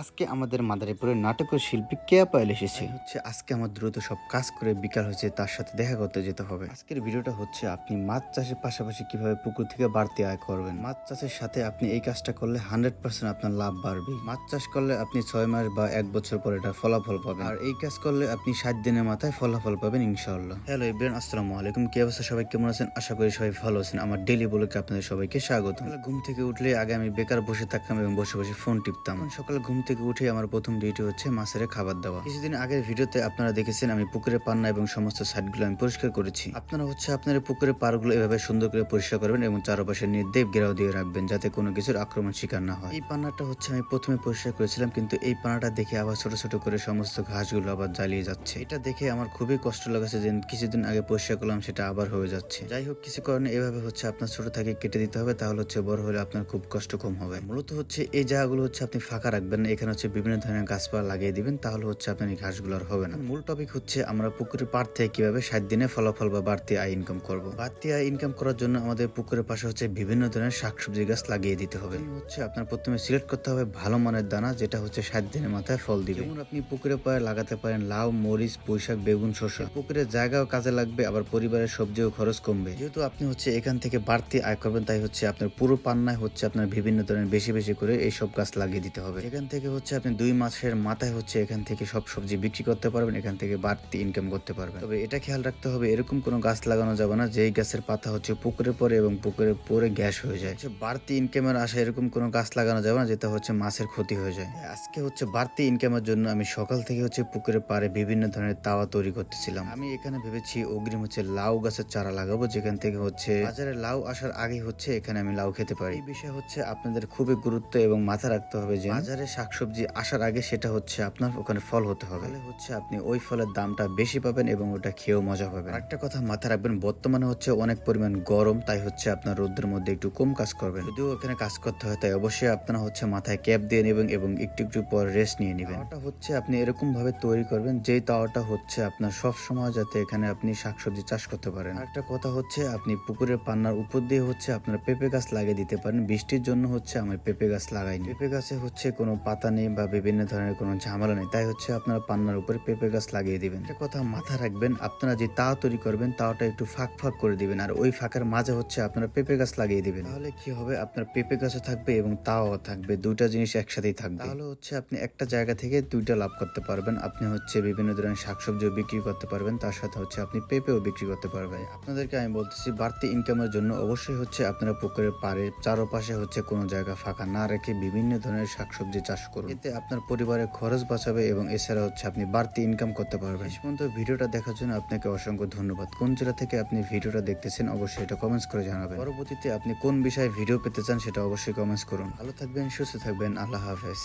আজকে আমাদের মাদারীপুরের নাটকের শিল্পী কেয়া পায়েল এসেছে। আজকে আমার দ্রুত সব কাজ করে বিকাল হয়েছে, তার সাথে দেখা করতে যেতে হবে। আজকের ভিডিওটা হচ্ছে আপনি মাছ চাষের পাশাপাশি কিভাবে পুকুর থেকে বাড়তি আয় করবেন। মাছ চাষের সাথে আপনি এই কাজটা করলে 100% আপনার লাভ বাড়বে। মাছ চাষ করলে আপনি 6 মাস বা 1 বছর পর এটা ফলাফল পাবেন, আর এই কাজ করলে আপনি 60 দিনের মাথায় ফলাফল পাবেন ইনশাআল্লাহ। হ্যালো এভরিওয়ান, আসসালামু আলাইকুম। কি অবস্থা সবাই, কেমন আছেন? আশা করি সবাই ভালো আছেন। আমার ডেইলি ব্লগে আপনাদের সবাইকে স্বাগত। ঘুম থেকে উঠলে আগে আমি বেকার বসে থাকতাম এবং বসে বসে ফোন টিপতাম। সকালে ঘুম থেকে উঠে আমার প্রথম ডিউটি হচ্ছে মাছের খাবার দেওয়া। কিছুদিন আগের ভিডিওতে আপনারা দেখেছেন আমি পুকুরে পান্না এবং সমস্ত সাইডগুলো আমি পরিষ্কার করেছি। আপনারা আপনার পুকুরের পাড়গুলো এভাবে সুন্দর করে পরিষ্কার করবেন এবং চারপাশে নির্দেব ঘেরাও দিয়ে রাখবেন যাতে কোনো কিছুর আক্রমণ শিকার না হয়। এই পান্নাটা আমি প্রথমে পরিষ্কার করেছিলাম, কিন্তু এই পান্নাটা দেখে আবার ছোট ছোট করে সমস্ত ঘাসগুলো আবার জ্বালিয়ে যাচ্ছে। এটা দেখে আমার খুবই কষ্ট লাগছে যে কিছুদিন আগে পরিষ্কার করলাম সেটা আবার হয়ে যাচ্ছে। যাই হোক, কিছু কারণে এভাবে আপনার ছোট থেকে কেটে দিতে হবে, তাহলে বড় হলে আপনার খুব কষ্ট কম হবে। মূলত এই জায়গাগুলো আপনি ফাঁকা রাখবেন, এখানে বিভিন্ন ধরনের গাছপালা লাগিয়ে দিবেন, তাহলে আপনার এই ঘাসগুলো আর হবে না। মূল টপিক আমরা পুকুরের পাড় থেকে কিভাবে 60 দিনে ফলাফল বা বাড়তি আয় ইনকাম করব। বাড়তি আয় ইনকাম করার জন্য আমাদের পুকুরের পাশে বিভিন্ন ধরনের শাকসবজি গাছ লাগিয়ে দিতে হবে। আপনার প্রথমে সিলেক্ট করতে হবে ভালো মানের দানা, যেটা 60 দিনের মাথায় ফল দিবে। যেমন আপনি পুকুরের পাড়ে লাগাতে পারেন লাউ, মরিচ, পুঁইশাক, বেগুন, শসা। পুকুরের জায়গাও কাজে লাগবে, আবার পরিবারের সবজিও খরচ কমবে। যেহেতু আপনি এখান থেকে বাড়তি আয় করবেন, তাই আপনার পুরো পান্নায় আপনার বিভিন্ন ধরনের বেশি বেশি করে এই সব গাছ লাগিয়ে দিতে হবে। এখান থেকে আপনি 2 মাসের মাথায় এখান থেকে সব সবজি বিক্রি করতে পারবেন, এখান থেকে বাড়তি ইনকাম করতে পারবেন। তবে এটা খেয়াল রাখতে হবে, এরকম কোনো গাছ লাগানো যাবে না যেই গাছের পাতা পুকুরে পড়ে এবং পুকুরে পড়ে গ্যাস হয়ে যায়। বাড়তি ইনকামের আশা এরকম কোনো গাছ লাগানো যাবে না যেটা মাছের ক্ষতি হয়ে যায়। আজকে বাড়তি ইনকামের জন্য আমি সকাল থেকে পুকুরের পাড়ে বিভিন্ন ধরনের তাওয়া তৈরি করতেছিলাম। আমি এখানে ভেবেছি অগ্রিম লাউ গাছের চারা লাগাবো, যেখান থেকে বাজারে লাউ আসার আগে এখানে আমি লাউ খেতে পারি। এই বিষয় আপনাদের খুবই গুরুত্ব এবং মাথা রাখতে হবে যে বাজারে শাকসবজি আসার আগে সেটা আপনার ওখানে ফল হতে হবে। আপনি ওই ফলের দামটা বেশি পাবেন এবং ওটা খেয়েও মজা পাবেন। একটা কথা মাথা রাখবেন, বর্তমানে অনেক পরিমাণ গরম, তাই আপনার রোদের মধ্যে একটু কম কাজ করবেন। যদিও এখানে কাজ করতে হয়, তাই অবশ্যই আপনারা মাথায় ক্যাপ দিয়ে নেবেন এবং একটু একটু পর রেস্ট নিয়ে নেবেন। তাওয়াটা আপনি এরকম ভাবে তৈরি করবেন যেই তাওয়াটা আপনার সব সময় যাতে এখানে আপনি শাকসবজি চাষ করতে পারেন। একটা কথা আপনি পুকুরের পান্নার উপর দিয়ে আপনার পেঁপে গাছ লাগিয়ে দিতে পারেন। বৃষ্টির জন্য আমি পেঁপে গাছ লাগাইনি। পেঁপে গাছে কোনো পাতা নেই বা বিভিন্ন ধরনের কোনো ঝামেলা নেই, তাই আপনারা পান্নার উপরে পেঁপে গাছ লাগিয়ে দিবেন। একটা কথা মাথা রাখবেন, আপনারা যে তাওয়া তৈরি করবেন তাওয়াটা একটু ফাঁক ফাঁক করে দিবেন, আর ওই ফাঁকের মাঝে আপনারা পেঁপে গাছ লাগিয়ে দিবেন। তাহলে কি হবে, আপনার পেঁপে গাছও থাকবে এবং তাওয়াও থাকবে, দুইটা জিনিস একসাথেই থাকবে। তাহলে আপনি একটা জায়গা থেকে দুইটা লাভ করতে পারবেন। আপনি বিভিন্ন ধরনের শাকসবজিও বিক্রি করতে পারবেন, তার সাথে আপনি পেঁপেও বিক্রি করতে পারবেন। আপনাদেরকে আমি বলতেছি, বাড়তি ইনকামের জন্য অবশ্যই আপনারা পুকুরের পাড়ে চারপাশে কোনো জায়গা ফাঁকা না রেখে বিভিন্ন ধরনের শাকসবজি চাষ করুন। এতে আপনার পরিবারের খরচ বাঁচাবে এবং এছাড়া আপনি বাড়তি ইনকাম করতে পারবেন। শেষ পর্যন্ত ভিডিওটা দেখার জন্য আপনাকে অসংখ্য ধন্যবাদ। কোন জেলা থেকে আপনি ভিডিওটা দেখতেছেন অবশ্যই এটা কমেন্টস করে জানাবেন। পরবর্তীতে আপনি কোন বিষয়ে ভিডিও পেতে চান সেটা অবশ্যই কমেন্টস করুন। ভালো থাকবেন, সুস্থ থাকবেন, আল্লাহ হাফেজ।